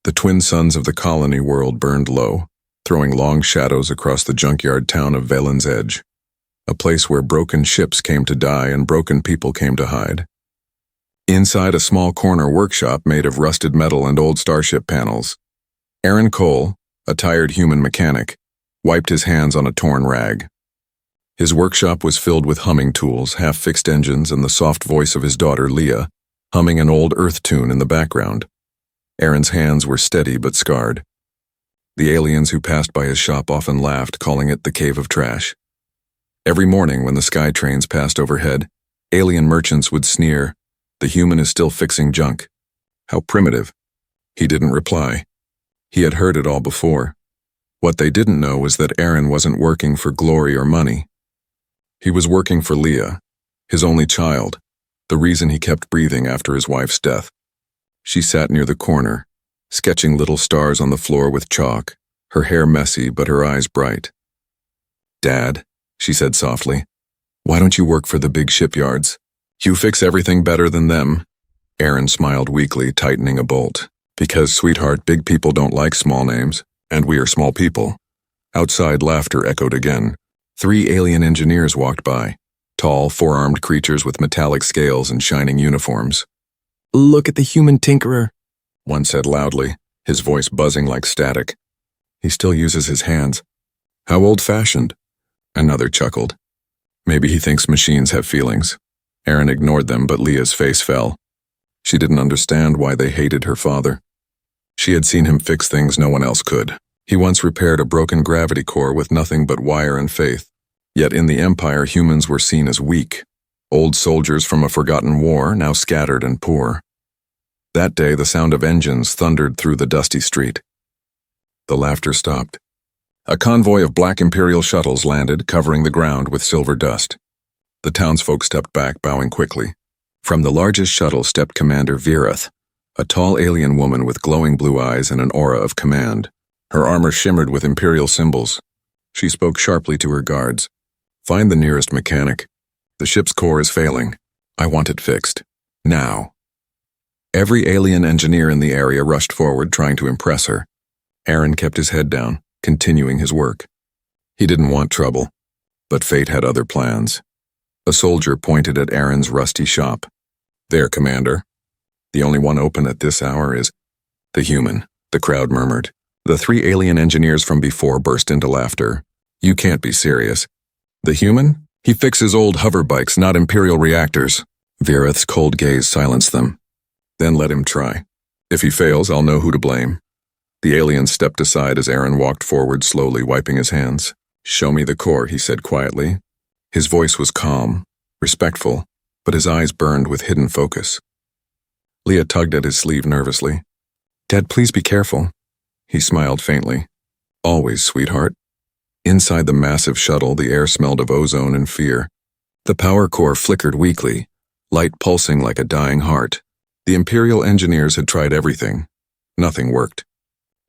The twin suns of the colony world burned low, throwing long shadows across the junkyard town of Valen's Edge, a place where broken ships came to die and broken people came to hide. Inside a small corner workshop made of rusted metal and old starship panels, Aaron Cole, a tired human mechanic, wiped his hands on a torn rag. His workshop was filled with humming tools, half-fixed engines, and the soft voice of his daughter, Leah, humming an old Earth tune in the background. Aaron's hands were steady but scarred. The aliens who passed by his shop often laughed, calling it the Cave of Trash. Every morning when the sky trains passed overhead, alien merchants would sneer, "The human is still fixing junk." How primitive. He didn't reply. He had heard it all before. What they didn't know was that Aaron wasn't working for glory or money. He was working for Leah, his only child, the reason he kept breathing after his wife's death. She sat near the corner, sketching little stars on the floor with chalk, her hair messy but her eyes bright. "Dad," she said softly, "why don't you work for the big shipyards? You fix everything better than them." Aaron smiled weakly, tightening a bolt. "Because, sweetheart, big people don't like small names, and we are small people." Outside, laughter echoed again. 3 alien engineers walked by, tall, four-armed creatures with metallic scales and shining uniforms. "Look at the human tinkerer," one said loudly, his voice buzzing like static. "He still uses his hands. How old-fashioned." Another chuckled. "Maybe he thinks machines have feelings." Aaron ignored them, but Leah's face fell. She didn't understand why they hated her father. She had seen him fix things no one else could. He once repaired a broken gravity core with nothing but wire and faith. Yet in the Empire, humans were seen as weak, old soldiers from a forgotten war, now scattered and poor. That day, the sound of engines thundered through the dusty street. The laughter stopped. A convoy of black Imperial shuttles landed, covering the ground with silver dust. The townsfolk stepped back, bowing quickly. From the largest shuttle stepped Commander Vereth, a tall alien woman with glowing blue eyes and an aura of command. Her armor shimmered with Imperial symbols. She spoke sharply to her guards. "Find the nearest mechanic. The ship's core is failing. I want it fixed. Now." Every alien engineer in the area rushed forward, trying to impress her. Aaron kept his head down, continuing his work. He didn't want trouble, but fate had other plans. A soldier pointed at Aaron's rusty shop. "There, Commander. The only one open at this hour is—" "The human," the crowd murmured. The 3 alien engineers from before burst into laughter. "You can't be serious." "The human? He fixes old hover bikes, not Imperial reactors." Vereth's cold gaze silenced them. "Then let him try. If he fails, I'll know who to blame." The alien stepped aside as Aaron walked forward, slowly wiping his hands. "Show me the core," he said quietly. His voice was calm, respectful, but his eyes burned with hidden focus. Leah tugged at his sleeve nervously. "Dad, please be careful." He smiled faintly. "Always, sweetheart." Inside the massive shuttle, the air smelled of ozone and fear. The power core flickered weakly, light pulsing like a dying heart. The Imperial engineers had tried everything. Nothing worked.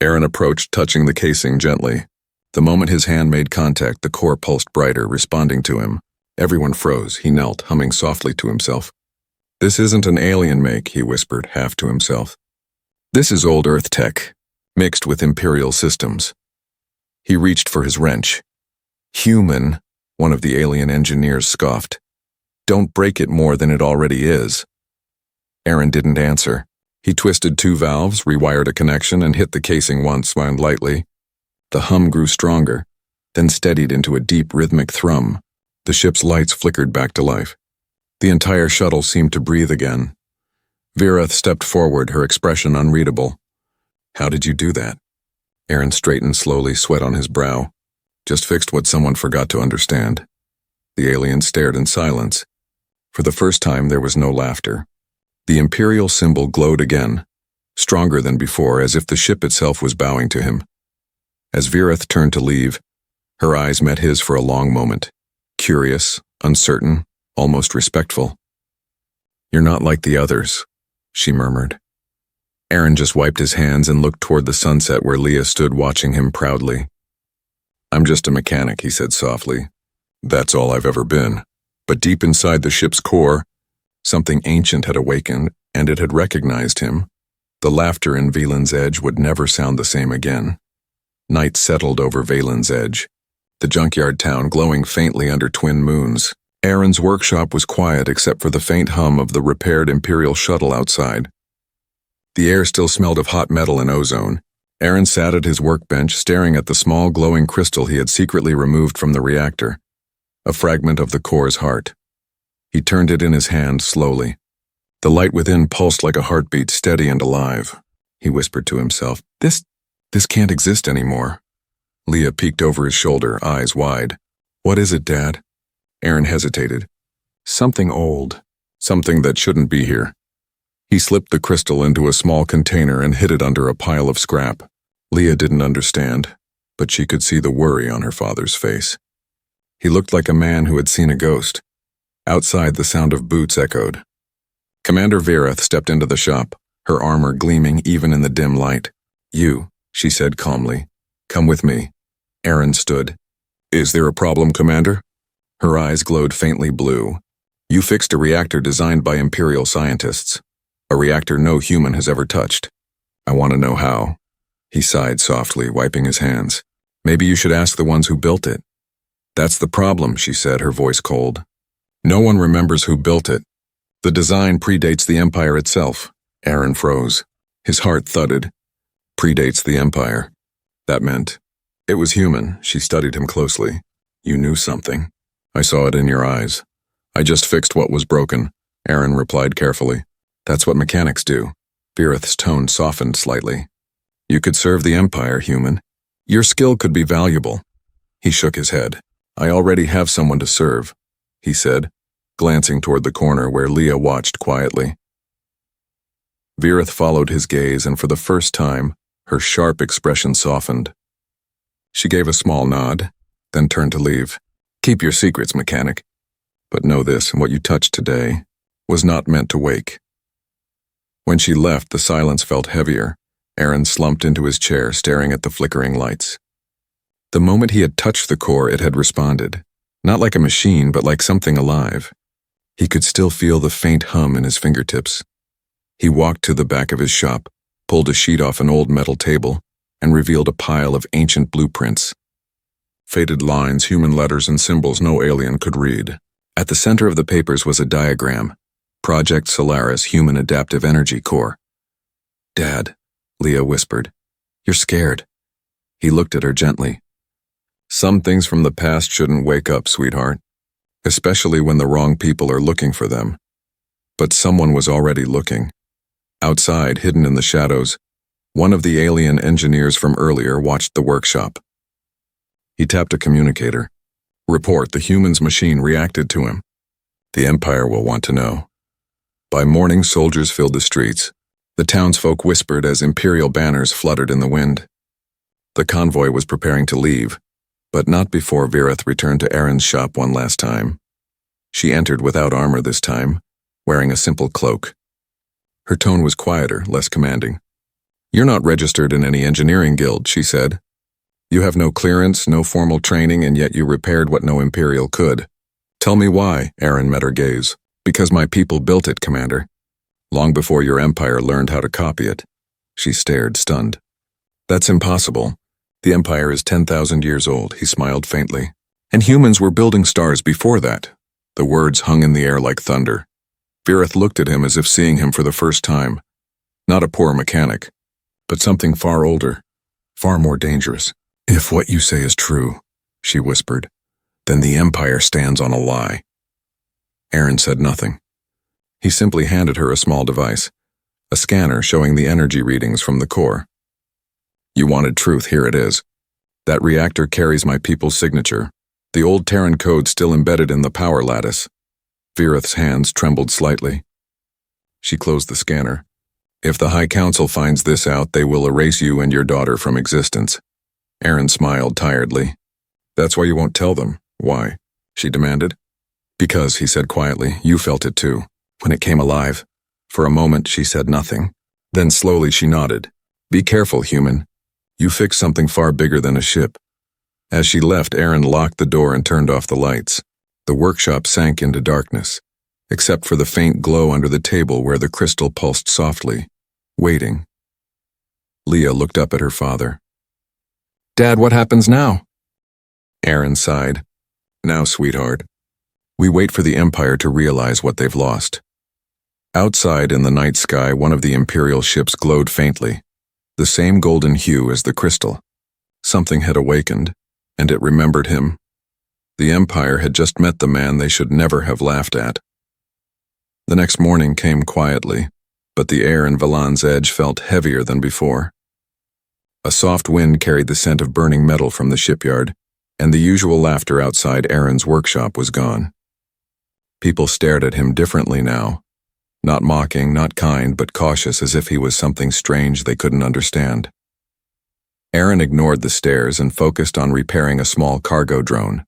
Aaron approached, touching the casing gently. The moment his hand made contact, the core pulsed brighter, responding to him. Everyone froze. He knelt, humming softly to himself. "This isn't an alien make," he whispered, half to himself. "This is old Earth tech, mixed with Imperial systems." He reached for his wrench. "Human," one of the alien engineers scoffed. "Don't break it more than it already is." Aaron didn't answer. He twisted 2 valves, rewired a connection, and hit the casing once, wound lightly. The hum grew stronger, then steadied into a deep rhythmic thrum. The ship's lights flickered back to life. The entire shuttle seemed to breathe again. Vereth stepped forward, her expression unreadable. "How did you do that?" Aaron straightened slowly, sweat on his brow. "Just fixed what someone forgot to understand." The alien stared in silence. For the first time, there was no laughter. The Imperial symbol glowed again, stronger than before, as if the ship itself was bowing to him. As Vereth turned to leave, her eyes met his for a long moment, curious, uncertain, almost respectful. "You're not like the others," she murmured. Aaron just wiped his hands and looked toward the sunset where Leah stood watching him proudly. "I'm just a mechanic," he said softly. "That's all I've ever been." But deep inside the ship's core, something ancient had awakened, and it had recognized him. The laughter in Valen's Edge would never sound the same again. Night settled over Valen's Edge, the junkyard town glowing faintly under twin moons. Aaron's workshop was quiet except for the faint hum of the repaired Imperial shuttle outside. The air still smelled of hot metal and ozone. Aaron sat at his workbench staring at the small glowing crystal he had secretly removed from the reactor, a fragment of the core's heart. He turned it in his hand slowly. The light within pulsed like a heartbeat, steady and alive. He whispered to himself, This can't exist anymore. Leah peeked over his shoulder, eyes wide. What is it, Dad? Aaron hesitated. Something old. Something that shouldn't be here. He slipped the crystal into a small container and hid it under a pile of scrap. Leah didn't understand, but she could see the worry on her father's face. He looked like a man who had seen a ghost. Outside, the sound of boots echoed. Commander Vereth stepped into the shop, her armor gleaming even in the dim light. You, she said calmly. Come with me. Aaron stood. Is there a problem, Commander? Her eyes glowed faintly blue. You fixed a reactor designed by Imperial scientists. A reactor no human has ever touched. I want to know how. He sighed softly, wiping his hands. Maybe you should ask the ones who built it. That's the problem, she said, her voice cold. No one remembers who built it. The design predates the Empire itself. Aaron froze. His heart thudded. Predates the Empire. That meant it was human. She studied him closely. You knew something. I saw it in your eyes. I just fixed what was broken, Aaron replied carefully. That's what mechanics do. Vereth's tone softened slightly. You could serve the Empire, human. Your skill could be valuable. He shook his head. I already have someone to serve, he said, glancing toward the corner where Leah watched quietly. Vereth followed his gaze, and for the first time, her sharp expression softened. She gave a small nod, then turned to leave. Keep your secrets, mechanic. But know this, what you touched today was not meant to wake. When she left, the silence felt heavier. Aaron slumped into his chair, staring at the flickering lights. The moment he had touched the core, it had responded. Not like a machine, but like something alive. He could still feel the faint hum in his fingertips. He walked to the back of his shop, pulled a sheet off an old metal table, and revealed a pile of ancient blueprints. Faded lines, human letters, and symbols no alien could read. At the center of the papers was a diagram. Project Solaris Human Adaptive Energy Core. Dad, Leah whispered. You're scared. He looked at her gently. Some things from the past shouldn't wake up, sweetheart. Especially when the wrong people are looking for them. But someone was already looking. Outside, hidden in the shadows, one of the alien engineers from earlier watched the workshop. He tapped a communicator. Report, the human's machine reacted to him. The Empire will want to know. By morning, soldiers filled the streets. The townsfolk whispered as Imperial banners fluttered in the wind. The convoy was preparing to leave, but not before Vereth returned to Aaron's shop one last time. She entered without armor this time, wearing a simple cloak. Her tone was quieter, less commanding. You're not registered in any engineering guild, she said. You have no clearance, no formal training, and yet you repaired what no Imperial could. Tell me why, Aaron met her gaze. Because my people built it, Commander. Long before your Empire learned how to copy it. She stared, stunned. That's impossible. The Empire is 10,000 years old, he smiled faintly. And humans were building stars before that. The words hung in the air like thunder. Vereth looked at him as if seeing him for the first time. Not a poor mechanic, but something far older, far more dangerous. If what you say is true, she whispered, then the Empire stands on a lie. Aaron said nothing. He simply handed her a small device, a scanner showing the energy readings from the core. You wanted truth, here it is. That reactor carries my people's signature, the old Terran code still embedded in the power lattice. Vereth's hands trembled slightly. She closed the scanner. If the High Council finds this out, they will erase you and your daughter from existence. Aaron smiled tiredly. That's why you won't tell them. Why? She demanded. Because, he said quietly, you felt it too, when it came alive. For a moment, she said nothing. Then slowly she nodded. Be careful, human. You fixed something far bigger than a ship. As she left, Aaron locked the door and turned off the lights. The workshop sank into darkness, except for the faint glow under the table where the crystal pulsed softly, waiting, Leah looked up at her father. "Dad, what happens now?" Aaron sighed. "Now, sweetheart, we wait for the Empire to realize what they've lost." Outside in the night sky, one of the Imperial ships glowed faintly, the same golden hue as the crystal. Something had awakened, and it remembered him. The Empire had just met the man they should never have laughed at. The next morning came quietly, but the air in Valan's Edge felt heavier than before. A soft wind carried the scent of burning metal from the shipyard, and the usual laughter outside Aaron's workshop was gone. People stared at him differently now, not mocking, not kind, but cautious, as if he was something strange they couldn't understand. Aaron ignored the stares and focused on repairing a small cargo drone.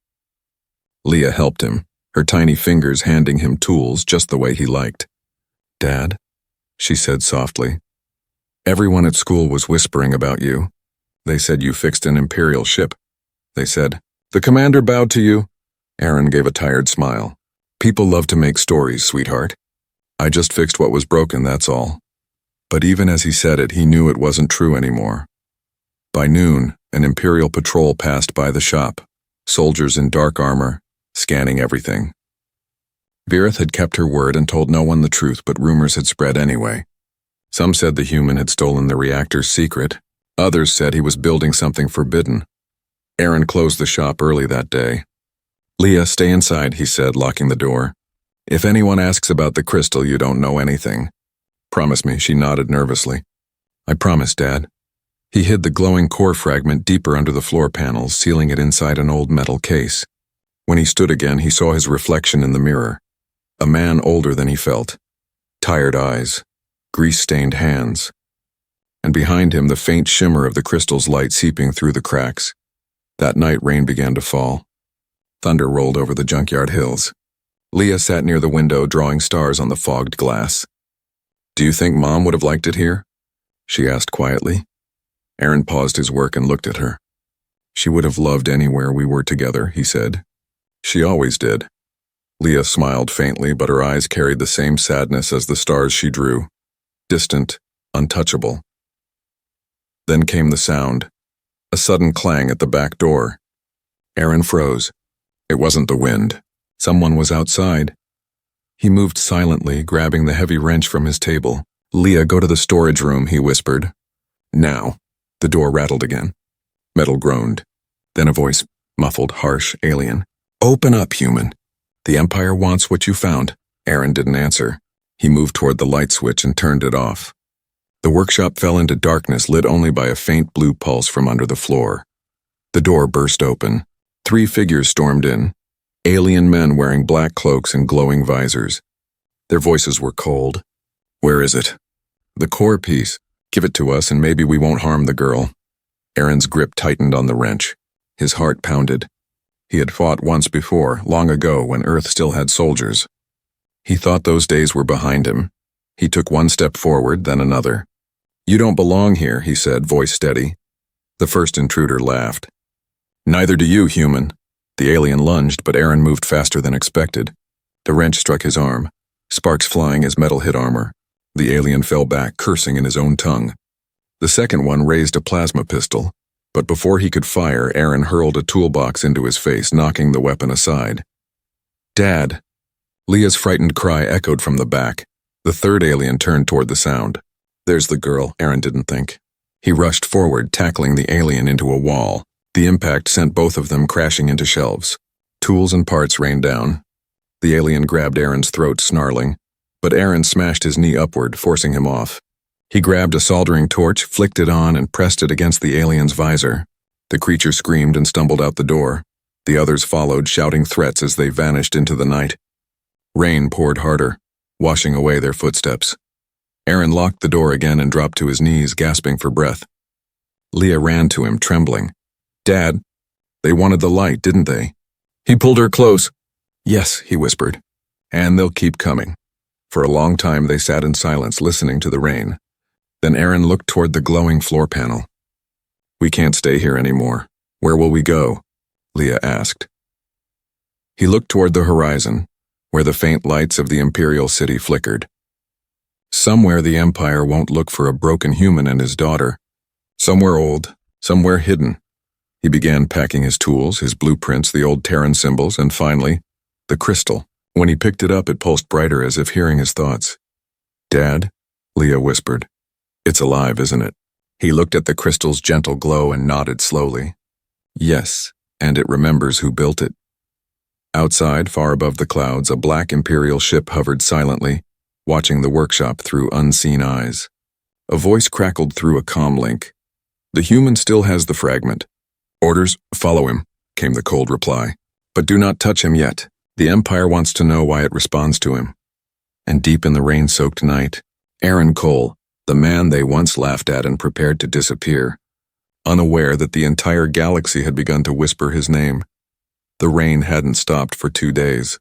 Leah helped him, her tiny fingers handing him tools just the way he liked. "Dad," she said softly, "everyone at school was whispering about you. They said you fixed an Imperial ship. They said, 'The commander bowed to you.'" Aaron gave a tired smile. "People love to make stories, sweetheart. I just fixed what was broken, that's all." But even as he said it, he knew it wasn't true anymore. By noon, an Imperial patrol passed by the shop, soldiers in dark armor, scanning everything. Virith had kept her word and told no one the truth, but rumors had spread anyway. Some said the human had stolen the reactor's secret. Others said he was building something forbidden. Aaron closed the shop early that day. "Leah, stay inside," he said, locking the door. "If anyone asks about the crystal, you don't know anything. Promise me," she nodded nervously. "I promise, Dad." He hid the glowing core fragment deeper under the floor panels, sealing it inside an old metal case. When he stood again, he saw his reflection in the mirror. A man older than he felt. Tired eyes, grease-stained hands. And behind him, the faint shimmer of the crystal's light seeping through the cracks. That night, rain began to fall. Thunder rolled over the junkyard hills. Leah sat near the window, drawing stars on the fogged glass. "Do you think Mom would have liked it here?" she asked quietly. Aaron paused his work and looked at her. "She would have loved anywhere we were together," he said. "She always did." Leah smiled faintly, but her eyes carried the same sadness as the stars she drew. Distant, untouchable. Then came the sound. A sudden clang at the back door. Aaron froze. It wasn't the wind. Someone was outside. He moved silently, grabbing the heavy wrench from his table. "Leah, go to the storage room," he whispered. "Now." The door rattled again. Metal groaned. Then a voice, muffled, harsh, alien. "Open up, human. The Empire wants what you found." Aaron didn't answer. He moved toward the light switch and turned it off. The workshop fell into darkness, lit only by a faint blue pulse from under the floor. The door burst open. 3 figures stormed in. Alien men wearing black cloaks and glowing visors. Their voices were cold. "Where is it?" "The core piece. Give it to us and maybe we won't harm the girl." Aaron's grip tightened on the wrench. His heart pounded. He had fought once before, long ago, when Earth still had soldiers. He thought those days were behind him. He took one step forward, then another. "You don't belong here," he said, voice steady. The first intruder laughed. "Neither do you, human." The alien lunged, but Aaron moved faster than expected. The wrench struck his arm, sparks flying as metal hit armor. The alien fell back, cursing in his own tongue. The second one raised a plasma pistol, but before he could fire, Aaron hurled a toolbox into his face, knocking the weapon aside. "Dad!" Leah's frightened cry echoed from the back. The third alien turned toward the sound. "There's the girl," Aaron didn't think. He rushed forward, tackling the alien into a wall. The impact sent both of them crashing into shelves. Tools and parts rained down. The alien grabbed Aaron's throat, snarling, but Aaron smashed his knee upward, forcing him off. He grabbed a soldering torch, flicked it on, and pressed it against the alien's visor. The creature screamed and stumbled out the door. The others followed, shouting threats as they vanished into the night. Rain poured harder, washing away their footsteps. Aaron locked the door again and dropped to his knees, gasping for breath. Leah ran to him, trembling. "Dad, they wanted the light, didn't they?" He pulled her close. "Yes," he whispered. "And they'll keep coming." For a long time they sat in silence, listening to the rain. Then Aaron looked toward the glowing floor panel. "We can't stay here anymore. Where will we go?" Leah asked. He looked toward the horizon, where the faint lights of the Imperial city flickered. "Somewhere the Empire won't look for a broken human and his daughter," Somewhere old, somewhere hidden. He began packing his tools, his blueprints, the old Terran symbols, and finally, the crystal. When he picked it up, it pulsed brighter as if hearing his thoughts. "Dad?" Leah whispered. "It's alive, isn't it?" He looked at the crystal's gentle glow and nodded slowly. "Yes, and it remembers who built it." Outside, far above the clouds, a black Imperial ship hovered silently, watching the workshop through unseen eyes. A voice crackled through a comm link. "The human still has the fragment." "Orders, follow him," came the cold reply. "But do not touch him yet. The Empire wants to know why it responds to him." And deep in the rain-soaked night, Aaron Cole, the man they once laughed at and prepared to disappear, unaware that the entire galaxy had begun to whisper his name. The rain hadn't stopped for 2 days.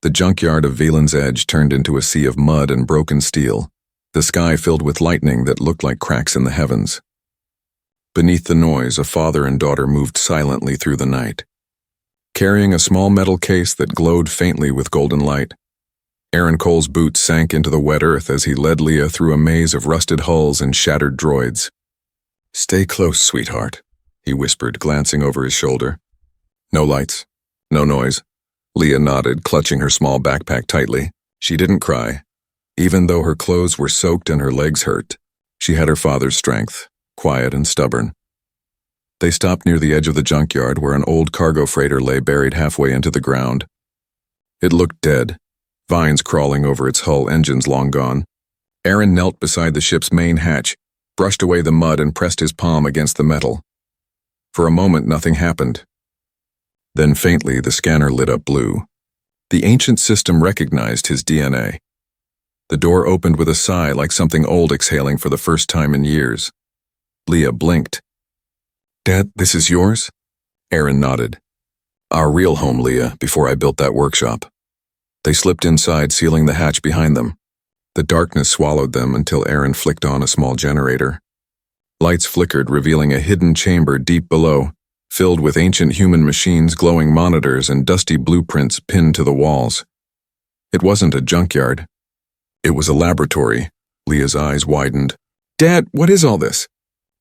The junkyard of Valen's Edge turned into a sea of mud and broken steel, the sky filled with lightning that looked like cracks in the heavens. Beneath the noise, a father and daughter moved silently through the night, carrying a small metal case that glowed faintly with golden light. Aaron Cole's boots sank into the wet earth as he led Leah through a maze of rusted hulls and shattered droids. "Stay close, sweetheart," he whispered, glancing over his shoulder. "No lights, no noise." Leah nodded, clutching her small backpack tightly. She didn't cry. Even though her clothes were soaked and her legs hurt, she had her father's strength, quiet and stubborn. They stopped near the edge of the junkyard where an old cargo freighter lay buried halfway into the ground. It looked dead, vines crawling over its hull, engines long gone. Aaron knelt beside the ship's main hatch, brushed away the mud and pressed his palm against the metal. For a moment, nothing happened. Then faintly, the scanner lit up blue. The ancient system recognized his DNA. The door opened with a sigh, like something old exhaling for the first time in years. Leah blinked. "Dad, this is yours?" Aaron nodded. "Our real home, Leah, before I built that workshop." They slipped inside, sealing the hatch behind them. The darkness swallowed them until Aaron flicked on a small generator. Lights flickered, revealing a hidden chamber deep below, filled with ancient human machines, glowing monitors, and dusty blueprints pinned to the walls. It wasn't a junkyard. It was a laboratory. Leah's eyes widened. "Dad, what is all this?"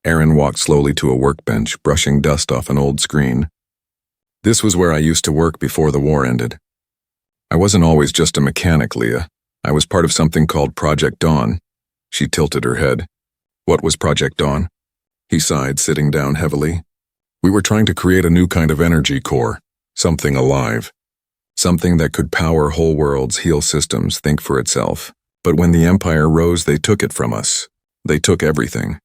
Aaron walked slowly to a workbench, brushing dust off an old screen. "This was where I used to work before the war ended. I wasn't always just a mechanic, Leah. I was part of something called Project Dawn." She tilted her head. "What was Project Dawn?" He sighed, sitting down heavily. "We were trying to create a new kind of energy core, something alive. Something that could power whole worlds, heal systems, think for itself. But when the Empire rose, they took it from us. They took everything.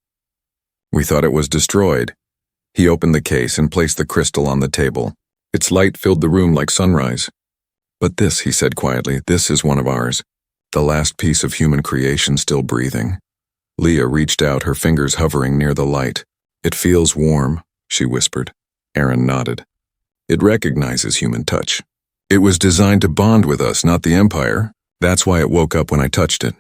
We thought it was destroyed." He opened the case and placed the crystal on the table. Its light filled the room like sunrise. "But this," he said quietly, "this is one of ours. The last piece of human creation still breathing." Leah reached out, her fingers hovering near the light. "It feels warm," she whispered. Aaron nodded. "It recognizes human touch. It was designed to bond with us, not the Empire. That's why it woke up when I touched it."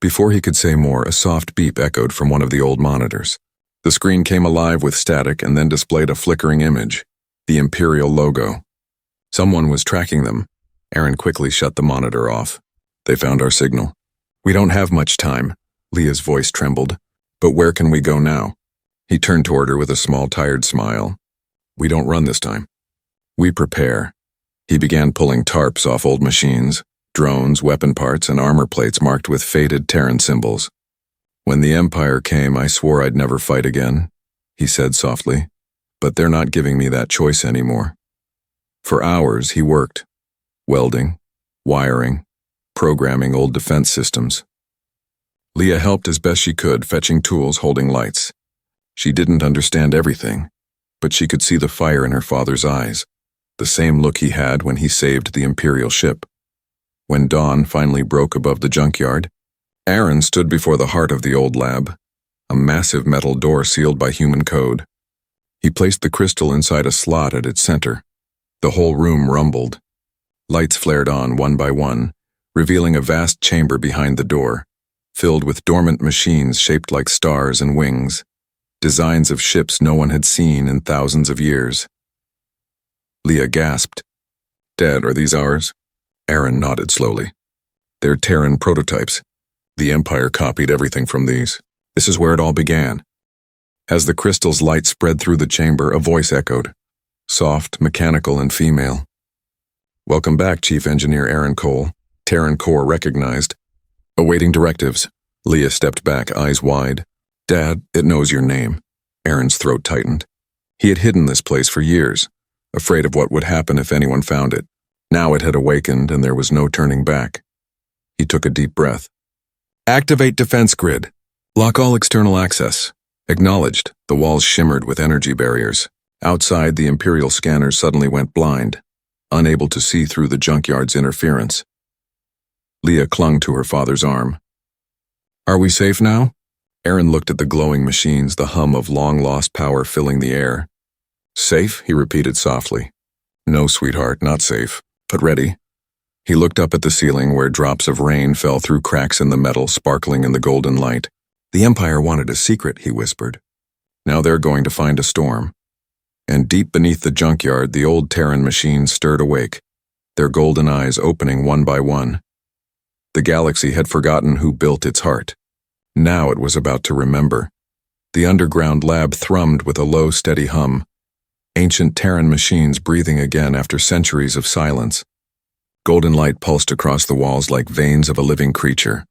Before he could say more, a soft beep echoed from one of the old monitors. The screen came alive with static and then displayed a flickering image, the Imperial logo. Someone was tracking them. Aaron quickly shut the monitor off. "They found our signal." "We don't have much time." Leah's voice trembled. "But where can we go now?" He turned toward her with a small, tired smile. "We don't run this time. We prepare." He began pulling tarps off old machines, drones, weapon parts, and armor plates marked with faded Terran symbols. "When the Empire came, I swore I'd never fight again," he said softly. "But they're not giving me that choice anymore." For hours, he worked, welding, wiring, programming old defense systems. Leah helped as best she could, fetching tools, holding lights. She didn't understand everything, but she could see the fire in her father's eyes, the same look he had when he saved the Imperial ship. When dawn finally broke above the junkyard, Aaron stood before the heart of the old lab, a massive metal door sealed by human code. He placed the crystal inside a slot at its center. The whole room rumbled. Lights flared on one by one, revealing a vast chamber behind the door, filled with dormant machines shaped like stars and wings, designs of ships no one had seen in thousands of years. Leah gasped. "Dad, are these ours?" Aaron nodded slowly. "They're Terran prototypes. The Empire copied everything from these. This is where it all began." As the crystal's light spread through the chamber, a voice echoed, soft, mechanical, and female. "Welcome back, Chief Engineer Aaron Cole," Terran Core recognized. Awaiting directives, Leah stepped back, eyes wide. "Dad, it knows your name." Aaron's throat tightened. He had hidden this place for years, afraid of what would happen if anyone found it. Now it had awakened, and there was no turning back. He took a deep breath. "Activate defense grid. Lock all external access." Acknowledged, the walls shimmered with energy barriers. Outside, the Imperial scanners suddenly went blind, unable to see through the junkyard's interference. Leah clung to her father's arm. "Are we safe now?" Aaron looked at the glowing machines, the hum of long-lost power filling the air. "Safe?" he repeated softly. "No, sweetheart, not safe, but ready." He looked up at the ceiling where drops of rain fell through cracks in the metal, sparkling in the golden light. "The Empire wanted a secret," he whispered. "Now they're going to find a storm." And deep beneath the junkyard, the old Terran machines stirred awake, their golden eyes opening one by one. The galaxy had forgotten who built its heart. Now it was about to remember. The underground lab thrummed with a low, steady hum. Ancient Terran machines breathing again after centuries of silence. Golden light pulsed across the walls like veins of a living creature,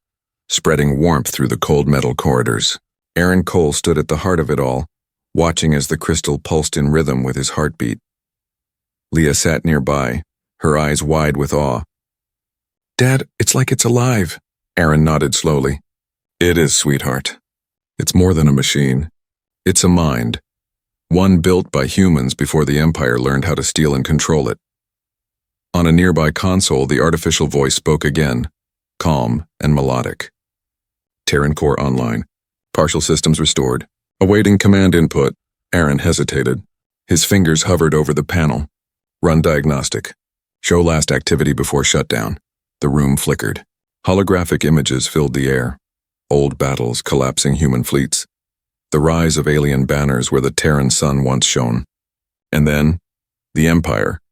spreading warmth through the cold metal corridors. Aaron Cole stood at the heart of it all, watching as the crystal pulsed in rhythm with his heartbeat. Leah sat nearby, her eyes wide with awe. "Dad, it's like it's alive." Aaron nodded slowly. "It is, sweetheart. It's more than a machine. It's a mind. One built by humans before the Empire learned how to steal and control it." On a nearby console, the artificial voice spoke again, calm and melodic. "Terran Core online. Partial systems restored. Awaiting command input." Aaron hesitated. His fingers hovered over the panel. "Run diagnostic. Show last activity before shutdown." The room flickered. Holographic images filled the air. Old battles, collapsing human fleets. The rise of alien banners where the Terran sun once shone. And then, the Empire.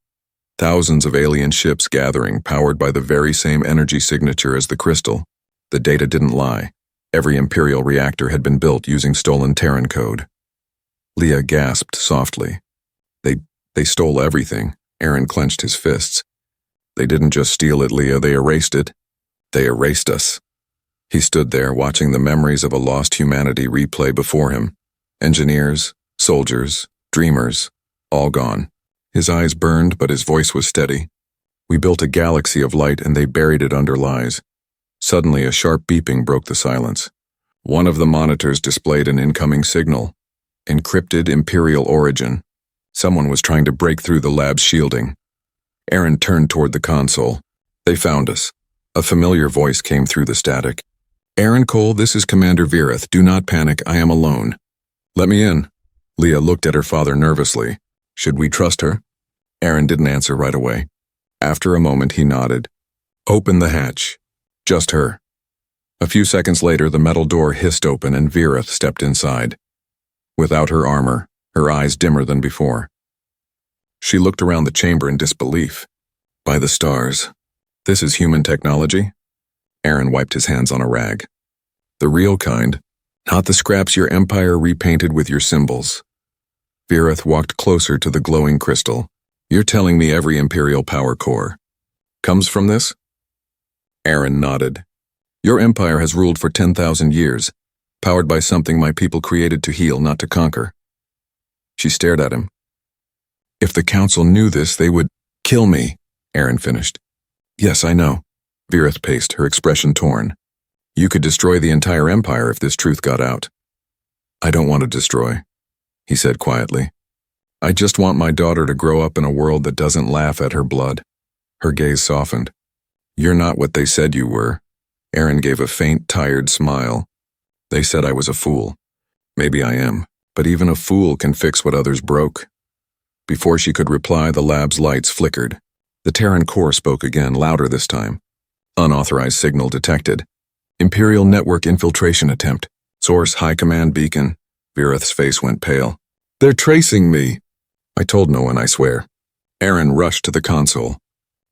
Thousands of alien ships gathering, powered by the very same energy signature as the crystal. The data didn't lie. Every Imperial reactor had been built using stolen Terran code. Leah gasped softly. They stole everything." Aaron clenched his fists. "They didn't just steal it, Leah, they erased it. They erased us." He stood there, watching the memories of a lost humanity replay before him. Engineers, soldiers, dreamers, all gone. His eyes burned, but his voice was steady. "We built a galaxy of light and they buried it under lies." Suddenly, a sharp beeping broke the silence. One of the monitors displayed an incoming signal. Encrypted Imperial origin. Someone was trying to break through the lab's shielding. Aaron turned toward the console. "They found us." A familiar voice came through the static. "Aaron Cole, this is Commander Virith. Do not panic, I am alone." "Let me in." Leah looked at her father nervously. "Should we trust her?" Aaron didn't answer right away. After a moment, he nodded. "Open the hatch. Just her." A few seconds later, the metal door hissed open and Virith stepped inside. Without her armor, her eyes dimmer than before. She looked around the chamber in disbelief. "By the stars. This is human technology?" Aaron wiped his hands on a rag. "The real kind, not the scraps your empire repainted with your symbols." Virith walked closer to the glowing crystal. "You're telling me every Imperial power core comes from this?" Aaron nodded. "Your empire has ruled for 10,000 years, powered by something my people created to heal, not to conquer." She stared at him. "If the Council knew this, they would kill me," Aaron finished. "Yes, I know." Virith paced, her expression torn. "You could destroy the entire empire if this truth got out." "I don't want to destroy," he said quietly. "I just want my daughter to grow up in a world that doesn't laugh at her blood." Her gaze softened. "You're not what they said you were." Aaron gave a faint, tired smile. "They said I was a fool. Maybe I am, but even a fool can fix what others broke." Before she could reply, the lab's lights flickered. The Terran core spoke again, louder this time. "Unauthorized signal detected. Imperial network infiltration attempt. Source High Command beacon." Virith's face went pale. "They're tracing me." "I told no one, I swear." Aaron rushed to the console.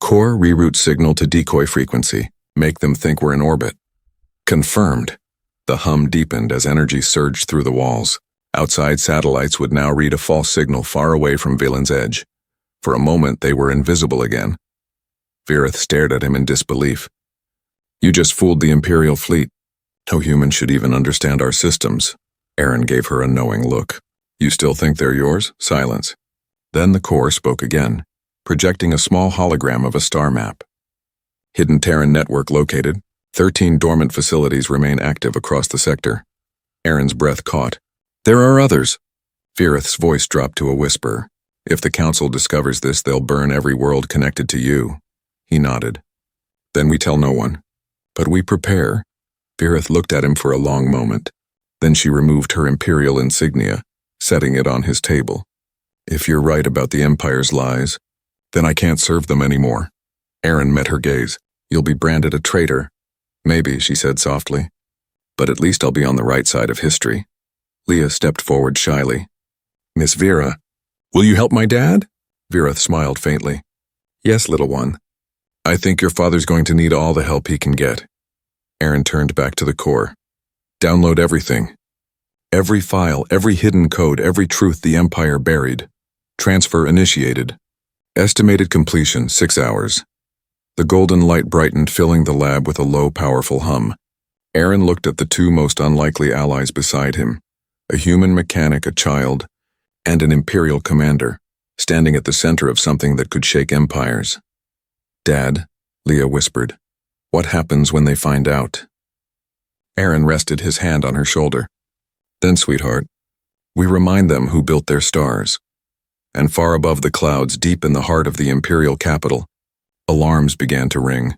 "Core reroute signal to decoy frequency. Make them think we're in orbit." "Confirmed." The hum deepened as energy surged through the walls. Outside satellites would now read a false signal far away from Valen's edge. For a moment, they were invisible again. Virith stared at him in disbelief. You just fooled the Imperial fleet. No human should even understand our systems. Aaron gave her a knowing look. You still think they're yours? Silence. Then the core spoke again, projecting a small hologram of a star map. Hidden Terran network located. 13 dormant facilities remain active across the sector. Aaron's breath caught. There are others. Virith's voice dropped to a whisper. If the Council discovers this, they'll burn every world connected to you. He nodded. Then we tell no one. But we prepare. Virith looked at him for a long moment. Then she removed her Imperial insignia, setting it on his table. If you're right about the Empire's lies, then I can't serve them anymore. Aaron met her gaze. You'll be branded a traitor. Maybe, she said softly. But at least I'll be on the right side of history. Leah stepped forward shyly. Miss Vera, will you help my dad? Virith smiled faintly. Yes, little one. I think your father's going to need all the help he can get. Aaron turned back to the core. Download everything. Every file, every hidden code, every truth the Empire buried. Transfer initiated. Estimated completion, 6 hours. The golden light brightened, filling the lab with a low, powerful hum. Aaron looked at the two most unlikely allies beside him, a human mechanic, a child, and an Imperial commander, standing at the center of something that could shake empires. Dad, Leah whispered, what happens when they find out? Aaron rested his hand on her shoulder. Then, sweetheart, we remind them who built their stars. And far above the clouds, deep in the heart of the Imperial capital, alarms began to ring.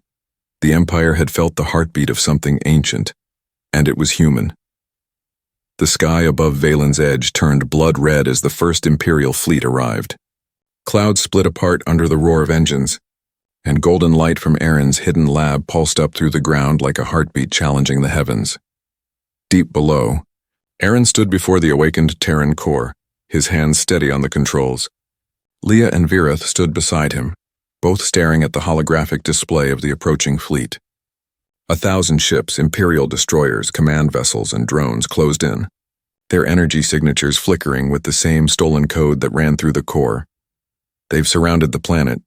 The Empire had felt the heartbeat of something ancient, and it was human. The sky above Valen's edge turned blood red as the first Imperial fleet arrived. Clouds split apart under the roar of engines, and golden light from Aaron's hidden lab pulsed up through the ground like a heartbeat challenging the heavens. Deep below, Aaron stood before the awakened Terran core, his hands steady on the controls. Leah and Virith stood beside him, both staring at the holographic display of the approaching fleet. 1,000 ships, Imperial destroyers, command vessels, and drones closed in, their energy signatures flickering with the same stolen code that ran through the core. They've surrounded the planet,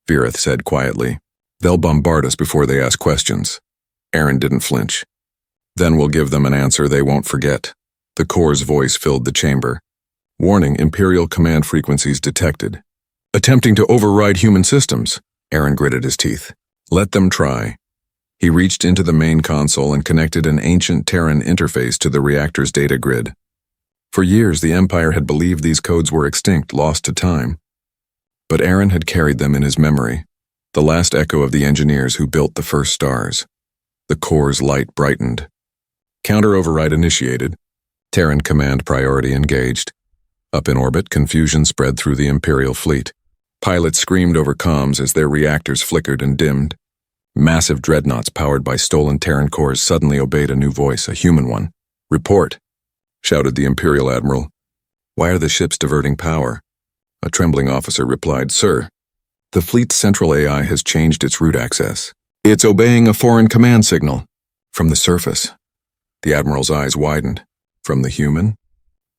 Virith said quietly. They'll bombard us before they ask questions. Aaron didn't flinch. Then we'll give them an answer they won't forget. The core's voice filled the chamber. Warning, Imperial command frequencies detected. Attempting to override human systems, Aaron gritted his teeth. Let them try. He reached into the main console and connected an ancient Terran interface to the reactor's data grid. For years, the Empire had believed these codes were extinct, lost to time. But Aaron had carried them in his memory, the last echo of the engineers who built the first stars. The core's light brightened. Counter-override initiated. Terran command priority engaged. Up in orbit, confusion spread through the Imperial fleet. Pilots screamed over comms as their reactors flickered and dimmed. Massive dreadnoughts powered by stolen Terran cores suddenly obeyed a new voice, a human one. Report, shouted the Imperial admiral. Why are the ships diverting power? A trembling officer replied, Sir, the fleet's central AI has changed its route access. It's obeying a foreign command signal. From the surface. The admiral's eyes widened. From the human?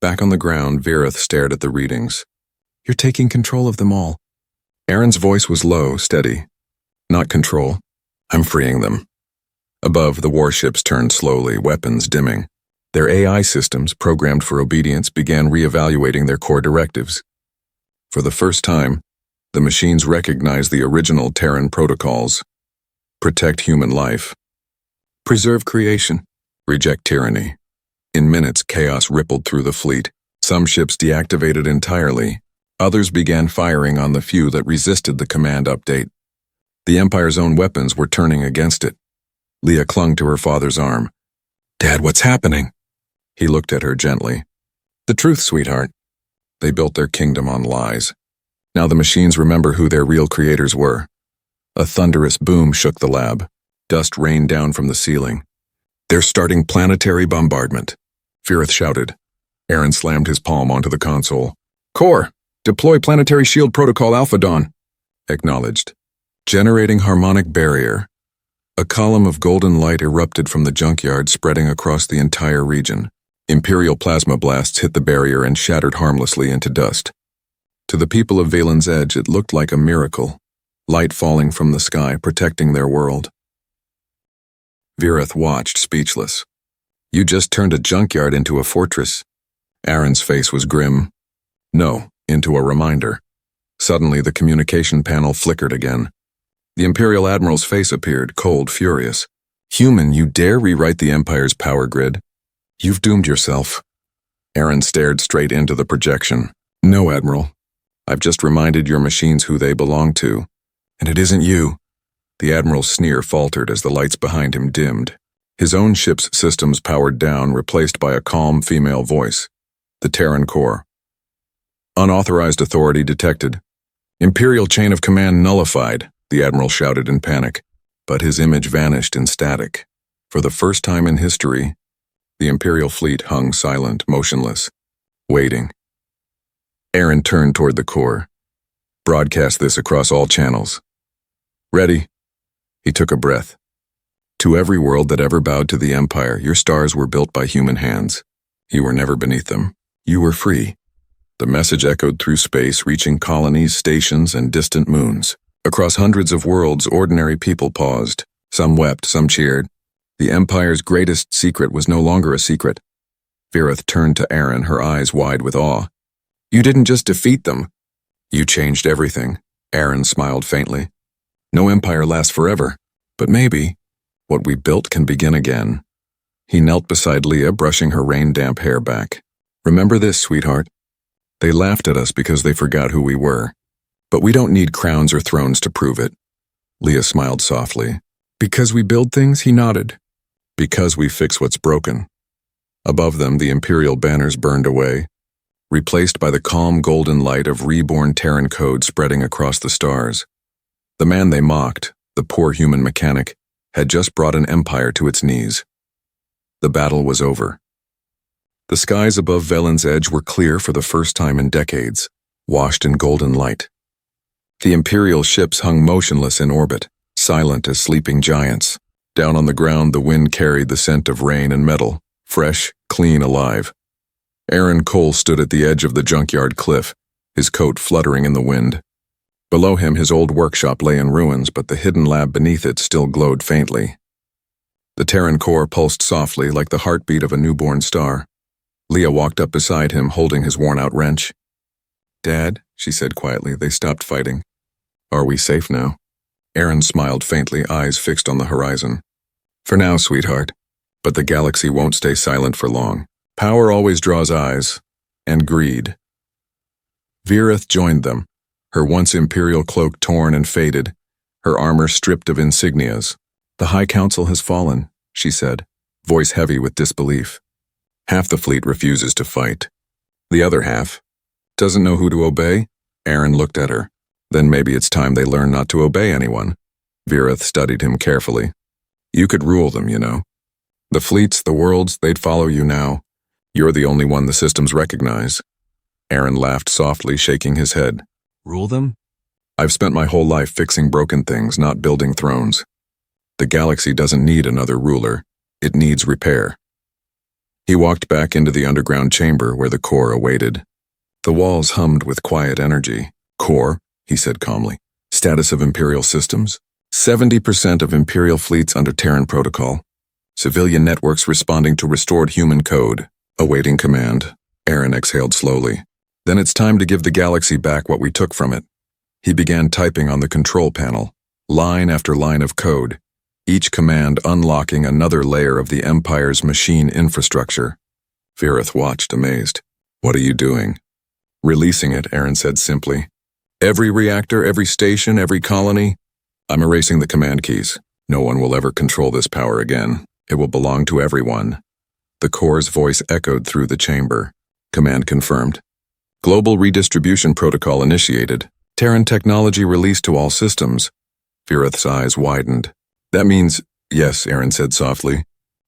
Back on the ground, Virith stared at the readings. You're taking control of them all. Aaron's voice was low, steady. Not control. I'm freeing them. Above, the warships turned slowly, weapons dimming. Their AI systems, programmed for obedience, began re-evaluating their core directives. For the first time, the machines recognized the original Terran protocols. Protect human life. Preserve creation. Reject tyranny. In minutes, chaos rippled through the fleet. Some ships deactivated entirely. Others began firing on the few that resisted the command update. The Empire's own weapons were turning against it. Leah clung to her father's arm. Dad, what's happening? He looked at her gently. The truth, sweetheart. They built their kingdom on lies. Now the machines remember who their real creators were. A thunderous boom shook the lab. Dust rained down from the ceiling. They're starting planetary bombardment, Virith shouted. Aaron slammed his palm onto the console. Core, deploy planetary shield protocol Alpha Dawn. Acknowledged. Generating harmonic barrier. A column of golden light erupted from the junkyard, spreading across the entire region. Imperial plasma blasts hit the barrier and shattered harmlessly into dust. To the people of Valen's Edge, it looked like a miracle, light falling from the sky, protecting their world. Virith watched, speechless. You just turned a junkyard into a fortress. Aaron's face was grim. No, into a reminder. Suddenly, the communication panel flickered again. The Imperial Admiral's face appeared, cold, furious. Human, you dare rewrite the Empire's power grid? You've doomed yourself. Aaron stared straight into the projection. No, Admiral. I've just reminded your machines who they belong to. And it isn't you. The Admiral's sneer faltered as the lights behind him dimmed. His own ship's systems powered down, replaced by a calm female voice. The Terran Core. Unauthorized authority detected. Imperial chain of command nullified, the Admiral shouted in panic. But his image vanished in static. For the first time in history, the Imperial fleet hung silent, motionless, waiting. Aaron turned toward the core. Broadcast this across all channels. Ready? He took a breath. To every world that ever bowed to the Empire, your stars were built by human hands. You were never beneath them. You were free. The message echoed through space, reaching colonies, stations, and distant moons. Across hundreds of worlds, ordinary people paused. Some wept, some cheered. The Empire's greatest secret was no longer a secret. Virith turned to Aaron, her eyes wide with awe. You didn't just defeat them. You changed everything. Aaron smiled faintly. No empire lasts forever, but maybe what we built can begin again. He knelt beside Leah, brushing her rain-damp hair back. Remember this, sweetheart. They laughed at us because they forgot who we were. But we don't need crowns or thrones to prove it. Leah smiled softly. Because we build things, he nodded. Because we fix what's broken. Above them, the Imperial banners burned away, replaced by the calm golden light of reborn Terran code spreading across the stars. The man they mocked, the poor human mechanic, had just brought an empire to its knees. The battle was over. The skies above Valen's Edge were clear for the first time in decades, washed in golden light. The Imperial ships hung motionless in orbit, silent as sleeping giants. Down on the ground, the wind carried the scent of rain and metal, fresh, clean, alive. Aaron Cole stood at the edge of the junkyard cliff, his coat fluttering in the wind. Below him, his old workshop lay in ruins, but the hidden lab beneath it still glowed faintly. The Terran core pulsed softly like the heartbeat of a newborn star. Leah walked up beside him, holding his worn-out wrench. Dad, she said quietly, they stopped fighting. Are we safe now? Aaron smiled faintly, eyes fixed on the horizon. For now, sweetheart. But the galaxy won't stay silent for long. Power always draws eyes. And greed. Virith joined them, her once Imperial cloak torn and faded, her armor stripped of insignias. The High Council has fallen, she said, voice heavy with disbelief. Half the fleet refuses to fight. The other half doesn't know who to obey? Aaron looked at her. Then maybe it's time they learn not to obey anyone. Virith studied him carefully. You could rule them, you know. The fleets, the worlds, they'd follow you now. You're the only one the systems recognize. Aaron laughed softly, shaking his head. Rule them? I've spent my whole life fixing broken things, not building thrones. The galaxy doesn't need another ruler. It needs repair. He walked back into the underground chamber where the core awaited. The walls hummed with quiet energy. Core, he said calmly. Status of Imperial systems? 70% of Imperial fleets under Terran protocol. Civilian networks responding to restored human code. Awaiting command. Aaron exhaled slowly. Then it's time to give the galaxy back what we took from it. He began typing on the control panel, line after line of code, each command unlocking another layer of the Empire's machine infrastructure. Virith watched, amazed. What are you doing? Releasing it, Aaron said simply. Every reactor, every station, every colony. I'm erasing the command keys. No one will ever control this power again. It will belong to everyone. The core's voice echoed through the chamber. Command confirmed. Global redistribution protocol initiated. Terran technology released to all systems. Virith's eyes widened. That means, yes, Aaron said softly.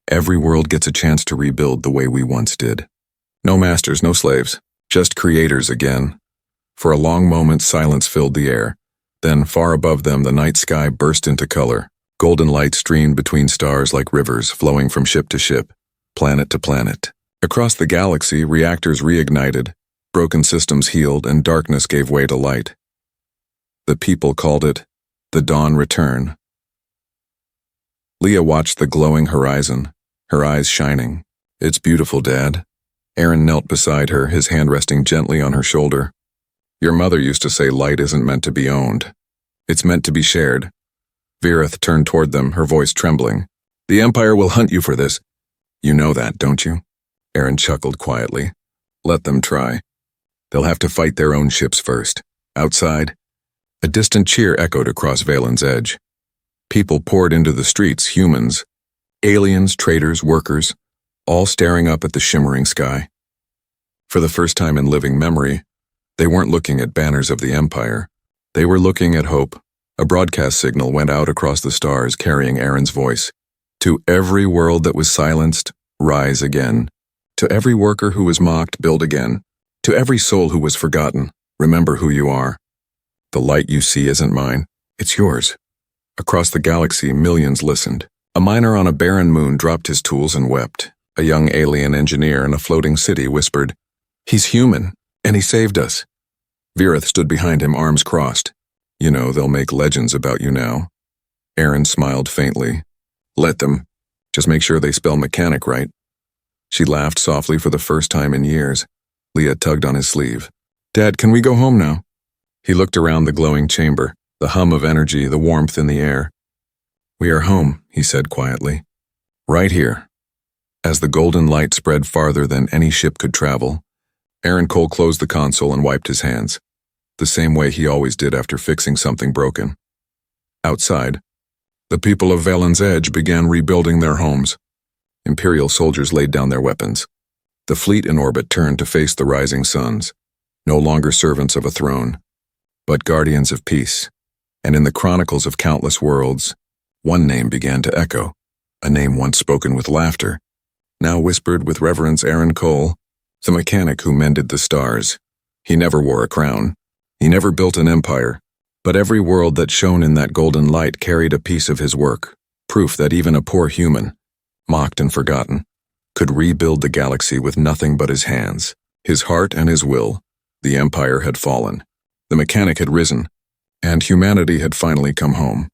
Every world gets a chance to rebuild the way we once did. No masters, no slaves. Just creators again. For a long moment, silence filled the air. Then, far above them, the night sky burst into color. Golden light streamed between stars like rivers, flowing from ship to ship, planet to planet. Across the galaxy, reactors reignited, broken systems healed, and darkness gave way to light. The people called it the Dawn Return. Leah watched the glowing horizon, her eyes shining. "It's beautiful, Dad." Aaron knelt beside her, his hand resting gently on her shoulder. "Your mother used to say light isn't meant to be owned. It's meant to be shared." Virith turned toward them, her voice trembling. "The Empire will hunt you for this. You know that, don't you?" Aaron chuckled quietly. "Let them try. They'll have to fight their own ships first." Outside, a distant cheer echoed across Valen's edge. People poured into the streets, humans, aliens, traders, workers, all staring up at the shimmering sky. For the first time in living memory, they weren't looking at banners of the Empire. They were looking at hope. A broadcast signal went out across the stars, carrying Aaron's voice. "To every world that was silenced, rise again. To every worker who was mocked, build again. To every soul who was forgotten, remember who you are. The light you see isn't mine, it's yours." Across the galaxy, millions listened. A miner on a barren moon dropped his tools and wept. A young alien engineer in a floating city whispered, "He's human, and he saved us." Virith stood behind him, arms crossed. "You know, they'll make legends about you now." Aaron smiled faintly. "Let them. Just make sure they spell mechanic right." She laughed softly for the first time in years. Leah tugged on his sleeve. "Dad, can we go home now?" He looked around the glowing chamber, the hum of energy, the warmth in the air. "We are home," he said quietly. "Right here." As the golden light spread farther than any ship could travel, Aaron Cole closed the console and wiped his hands, the same way he always did after fixing something broken. Outside, the people of Valen's Edge began rebuilding their homes. Imperial soldiers laid down their weapons. The fleet in orbit turned to face the rising suns, no longer servants of a throne, but guardians of peace. And in the chronicles of countless worlds, one name began to echo, a name once spoken with laughter, now whispered with reverence: Aaron Cole, the mechanic who mended the stars. He never wore a crown. He never built an empire, but every world that shone in that golden light carried a piece of his work, proof that even a poor human, mocked and forgotten, could rebuild the galaxy with nothing but his hands, his heart and his will. The Empire had fallen. The mechanic had risen, and humanity had finally come home.